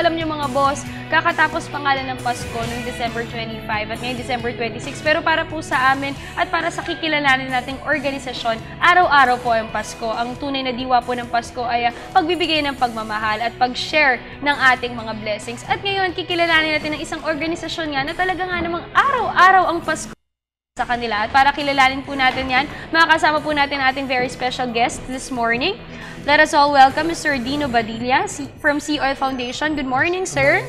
alam niyo mga boss, kakatapos pangalan ng Pasko noong December 25 at ngayon December 26. Pero para po sa amin at para sa kikilalanin nating organisasyon, araw-araw po ang Pasko. Ang tunay na diwa po ng Pasko ay pagbibigay ng pagmamahal at pag-share ng ating mga blessings. At ngayon, kikilalanin natin ng isang organisasyon nga na talaga nga namang araw-araw ang Pasko sa kanila. At para kilalanin po natin yan, makakasama po natin ating very special guest this morning. Let us all welcome Mr. Dino Badilla from Sea Oil Foundation. Good morning, sir.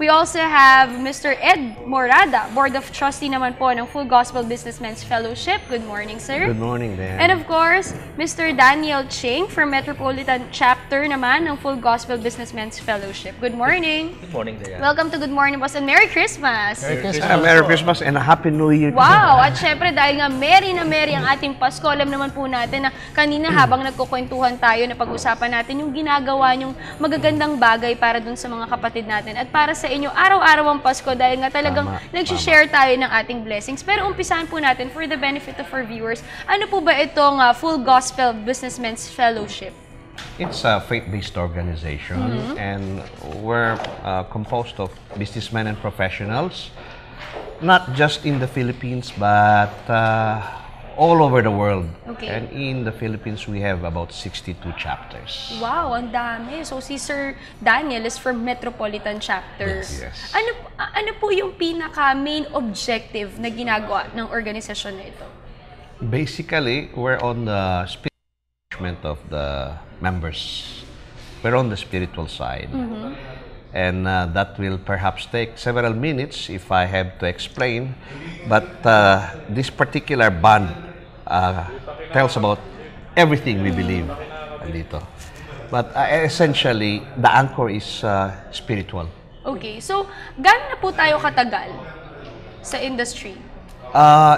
We also have Mr. Ed Morada, Board of Trustee naman po ng Full Gospel Businessmen's Fellowship. Good morning, sir. Good morning, Dan. And of course, Mr. Daniel Ching from Metropolitan Chapter naman ng Full Gospel Businessmen's Fellowship. Good morning. Good morning, Dan. Welcome to Good Morning, Boss, and Merry Christmas. Merry Christmas. Merry Christmas and a Happy New Year. Wow! At syempre, dahil nga merry na merry ang ating Pasko, alam naman po natin na kanina habang nagkukwentuhan tayo na pag-usapan natin yung ginagawa nyong magagandang bagay para dun sa mga kapatid natin at para sa inyo araw-araw ang Pasko dahil nga talagang nag-share tayo ng ating blessings. Pero umpisahan po natin for the benefit of our viewers, ano po ba itong Full Gospel Businessmen's Fellowship? It's a faith-based organization and we're composed of businessmen and professionals, not just in the Philippines but all over the world. Okay. And in the Philippines, we have about 62 chapters. Wow, ang dami. So si Sir Daniel is from Metropolitan Chapter. Yes. Ano po yung pinaka-main objective na ginagawa ng organisasyon na ito? Basically, we're on the spiritual management of the members. We're on the spiritual side. And that will perhaps take several minutes if I have to explain. But this particular band tells about everything we believe dito. But essentially, the anchor is spiritual. Okay, so gaano na po tayo katagal sa industry?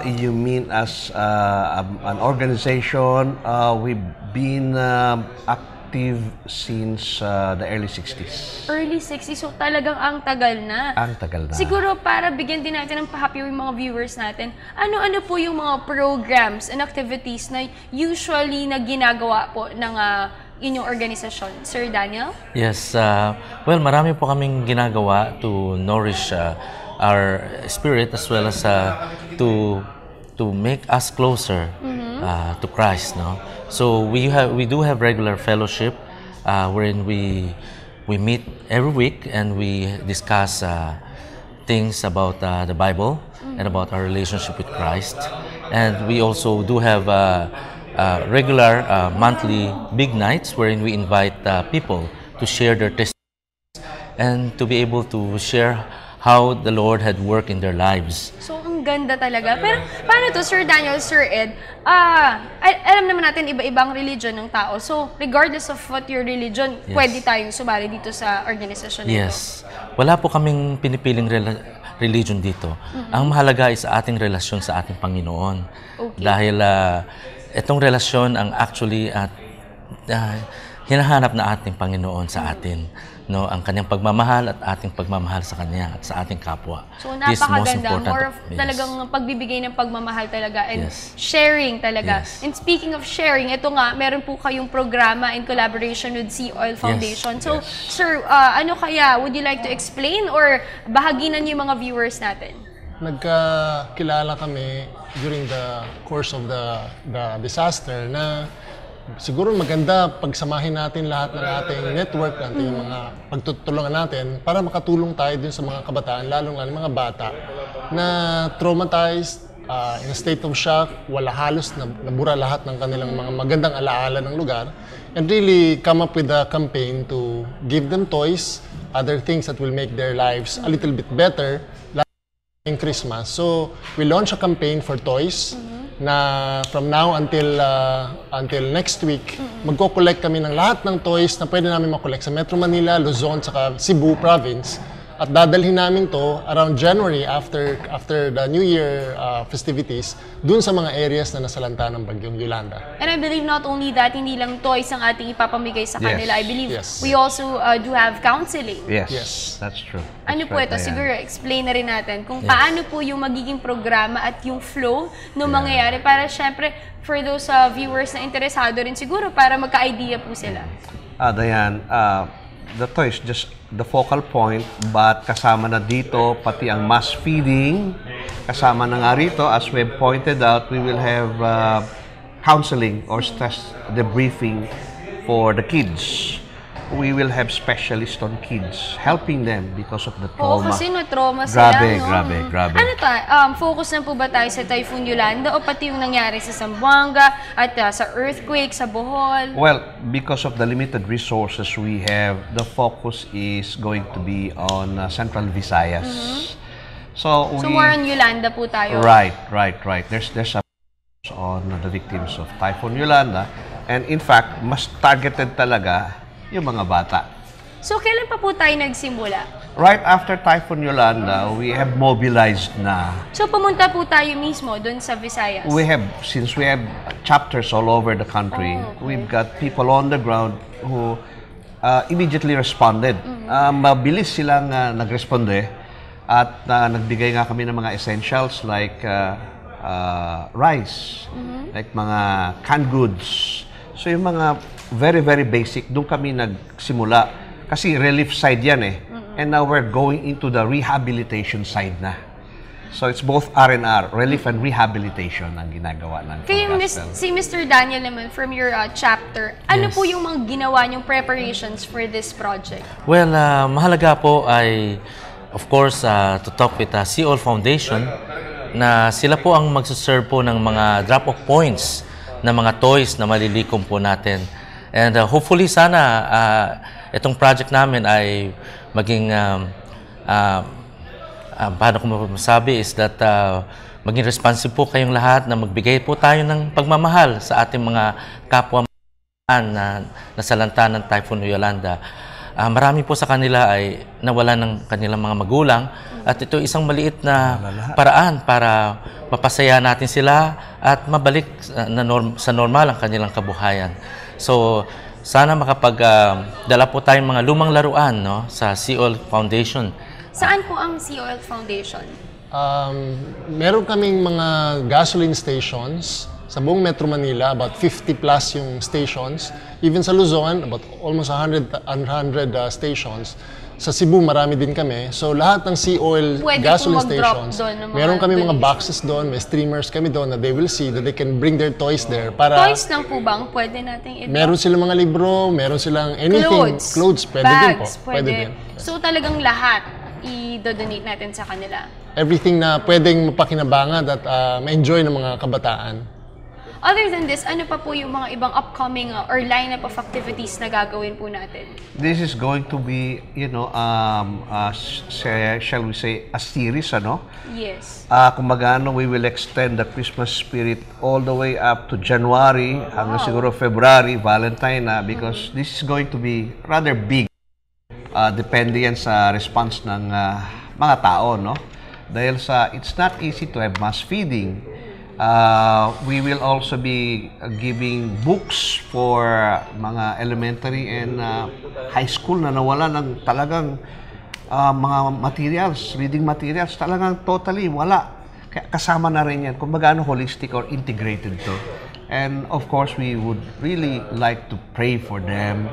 You mean as an organization, we've been active since the early 60s. Early 60s, so talagang ang tagal na. Ang tagal na. Siguro para bigyan din natin ng pa-happy yung mga viewers natin, ano-ano po yung mga programs and activities na usually na ginagawa po ng inyong organisasyon? Sir Daniel? Yes, well, marami po kaming ginagawa to nourish our spirit as well as to make us closer to Christ, no? So we do have regular fellowship wherein we meet every week and we discuss things about the Bible and about our relationship with Christ. And we also do have regular monthly big nights wherein we invite people to share their testimonies and to be able to share how the Lord had worked in their lives. So, ang ganda talaga. Pero, paano to, Sir Daniel, Sir Ed? Alam naman natin, iba-ibang religion ng tao. So, regardless of what your religion, pwede tayong sumali dito sa organisasyon nito. Yes. Wala po kaming pinipiling religion dito. Ang mahalaga is ating relasyon sa ating Panginoon. Okay. Dahil itong relasyon ang actually hinahanap na ating Panginoon sa atin. No, ang kanyang pagmamahal at ating pagmamahal sa kanya at sa ating kapwa. So, napakaganda. More of talagang pagbibigay ng pagmamahal talaga and sharing talaga. Yes. And speaking of sharing, ito nga, meron po kayong programa in collaboration with Sea Oil Foundation. So, sir, ano kaya? Would you like to explain or bahaginan niyo yung mga viewers natin? Nagkakilala kami during the course of the disaster na siguro maganda pagsamahin natin lahat ng ating network, natin yung mga pagtutulungan natin para makatulong tayo dun sa mga kabataan, lalong-lalo mga bata na traumatized, in a state of shock, wala halos, nabura lahat ng kanilang mga magandang alaala ng lugar, and really come up with a campaign to give them toys, other things that will make their lives a little bit better in Christmas. So we launched a campaign for toys na from now until next week, magko-collect kami ng lahat ng toys na pwede namin makollect sa Metro Manila, Luzon, saka Cebu Province. At dadalhin namin to around January after the New Year festivities dun sa mga areas na nasalanta ng Bagyong Yolanda. And I believe not only that, hindi lang toys ang ating ipapamigay sa kanila. I believe we also do have counseling. Yes, that's true. Ano po ito? Siguro explain na rin natin kung paano po yung magiging programa at yung flow ng mangyayari para syempre for those viewers na interesado rin siguro para magka-idea po sila. Diane, the toys, just the focal point, but kasama na dito pati ang mass feeding, kasama na nga rito, as we've pointed out, we will have counseling or stress debriefing for the kids. We will have specialists on kids, helping them because of the Oo, trauma. kasi na-trauma sila, Grabe. Ano focus na po ba tayo sa Typhoon Yolanda o pati yung nangyari sa Zamboanga at sa earthquake sa Bohol? Well, because of the limited resources we have, the focus is going to be on Central Visayas. So more on Yolanda po tayo. Right. There's a on the victims of Typhoon Yolanda, and in fact, mas targeted talaga yung mga bata. So kailan pa po tayo nagsimula? Right after Typhoon Yolanda, we have mobilized na. So pumunta po tayo mismo doon sa Visayas? Since we have chapters all over the country, we've got people on the ground who immediately responded. Mabilis silang nagresponde at nagbigay nga kami ng mga essentials like rice, like mga canned goods. So yung mga very, very basic, doon kami nagsimula. Kasi relief side yan eh. And now we're going into the rehabilitation side na. So it's both R&R, relief and rehabilitation ang ginagawa ng Kayo, Gospel. si Mr. Daniel naman, from your chapter, ano Yes. po yung mga ginawa niyong preparations for this project? Well, mahalaga po ay, of course, to talk with Sea All Foundation na sila po ang magsaserve po ng mga drop-off points na mga toys na malilikom po natin. And hopefully sana itong project namin ay maging paano ko masabi is that maging responsive po kayong lahat na magbigay po tayo ng pagmamahal sa ating mga kapwa na nasalanta ng Typhoon Yolanda. Marami po sa kanila ay nawala ng kanilang mga magulang at ito isang maliit na paraan para mapasaya natin sila at mabalik sa normal ang kanilang kabuhayan. So, sana makapagdala po tayong mga lumang laruan sa Sea All Foundation. Saan po ang Sea Oil Foundation? Meron kaming mga gasoline stations sa buong Metro Manila, about 50 plus yung stations. Even sa Luzon, about almost 100 stations. Sa Cebu, marami din kami. So lahat ng Sea Oil Pwede gasoline po mag-drop stations, doon ng mga meron kami mga donation. boxes doon, may streamers kami doon na they will see that they can bring their toys there para Toys lang po ba ang pwede nating i-drop? meron silang mga libro, meron silang anything, clothes, pwede din po. bags, Pwede din. So talagang lahat i-donate natin sa kanila. Everything na pwedeng mapakinabangan at ma-enjoy ng mga kabataan. Other than this, ano pa po yung mga ibang upcoming or lineup of activities na gagawin po natin? This is going to be, shall we say, a series, Yes. Kumbaga, we will extend the Christmas spirit all the way up to January, hanggang siguro February, Valentine na, because this is going to be rather big. Depende yan sa response ng mga tao, no? Dahil it's not easy to have mass feeding. We will also be giving books for mga elementary and high school na nawala ng talagang mga materials, reading materials, talagang totally wala. Kaya kasama na rin yan. Kung magano holistic or integrated to. And of course, we would really like to pray for them.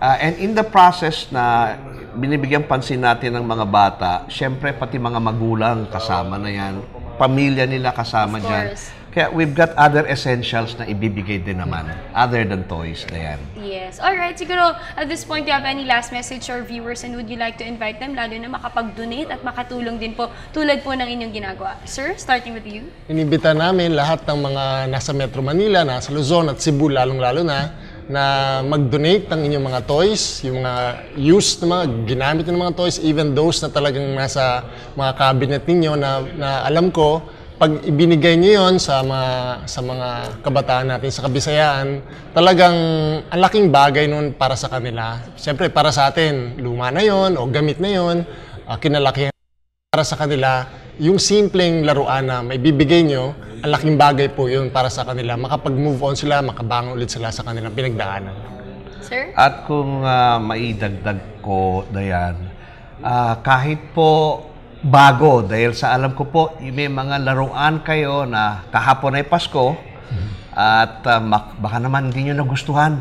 And in the process na binibigyan pansin natin ng mga bata, syempre pati mga magulang kasama na yan. Pamilya nila kasama dyan. Kaya we've got other essentials na ibibigay din naman, other than toys na yan. Yes. Alright, siguro at this point, do you have any last message to our viewers and would you like to invite them lalo na makapag-donate at makatulong din po tulad po ng inyong ginagawa? Sir, starting with you. Inibita namin lahat ng mga nasa Metro Manila, nasa Luzon at Cebu lalong-lalo na mag-donate ng inyong mga toys, yung mga used na mga ginamit ng mga toys, even those na talagang nasa mga cabinet ninyo na alam ko, pag ibinigay niyo yon sa mga kabataan natin sa Kabisayaan, talagang ang laking bagay nun para sa kanila. Siyempre, para sa atin, luma na yon o gamit na yon, kinalakihan para sa kanila, yung simpleng laruan na may bibigay nyo, ang laking bagay po yun para sa kanila. Makapag-move on sila, makabangon ulit sila sa kanilang pinagdaanan. Sir? At kung maidagdag ko, Dayan, kahit po bago, dahil sa alam ko po, may mga laruan kayo na kahapon ay Pasko, at baka naman hindi nyo nagustuhan.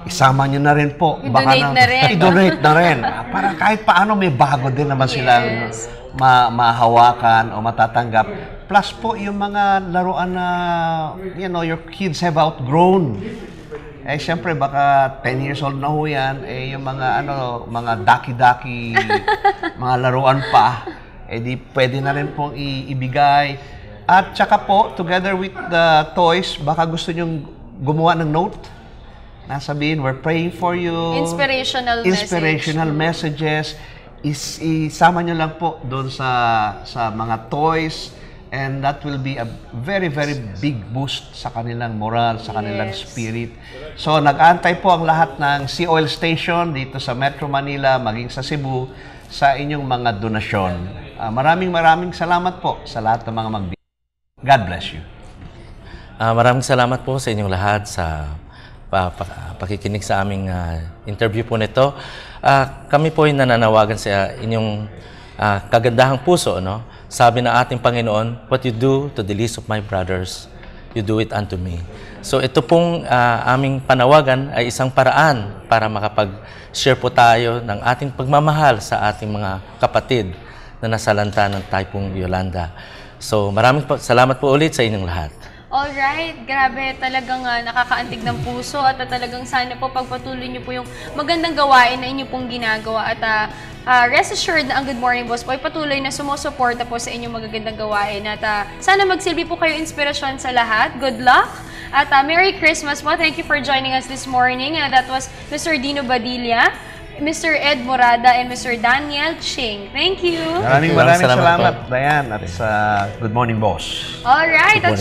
isama nyo na rin po. I-donate na rin. I-donate na rin. Para kahit paano may bago din naman silang Yes. mahawakan o matatanggap. Plus po yung mga laruan na, your kids have outgrown. Eh, syempre, baka 10 years old na ho yan, eh, yung mga daki-daki, mga laruan pa, eh, di pwede na rin pong ibigay. At saka po, together with the toys, baka gusto nyong gumawa ng note. Nasabihin, we're praying for you. Inspirational messages. Isama nyo lang po doon sa mga toys. And that will be a very, very big boost sa kanilang moral, sa kanilang spirit. So, nag-aantay po ang lahat ng Sea Oil Station dito sa Metro Manila, maging sa Cebu, sa inyong mga donasyon. Maraming salamat po sa lahat ng mga magbibigay. God bless you. Maraming salamat po sa inyong lahat sa pakikinig sa aming interview po nito. Kami po ay nananawagan sa inyong kagandahang puso, no? Sabi ng ating Panginoon, what you do to the least of my brothers, you do it unto me. So ito pong aming panawagan ay isang paraan para makapag-share po tayo ng ating pagmamahal sa ating mga kapatid na nasalanta ng Typhoon Yolanda. So maraming salamat po ulit sa inyong lahat. Alright, grabe, talagang nakakaantig ng puso at talagang sana po pagpatuloy niyo po yung magandang gawain na inyo pong ginagawa at rest assured na ang Good Morning Boss po ay patuloy na sumusuporta po sa inyong magagandang gawain at sana magsilbi po kayo inspirasyon sa lahat. Good luck! At Merry Christmas po. Thank you for joining us this morning. That was Mr. Dino Badilla, Mr. Ed Morada, and Mr. Daniel Ching. Thank you! Maraming salamat, Diane, at sa Good Morning Boss. Alright, at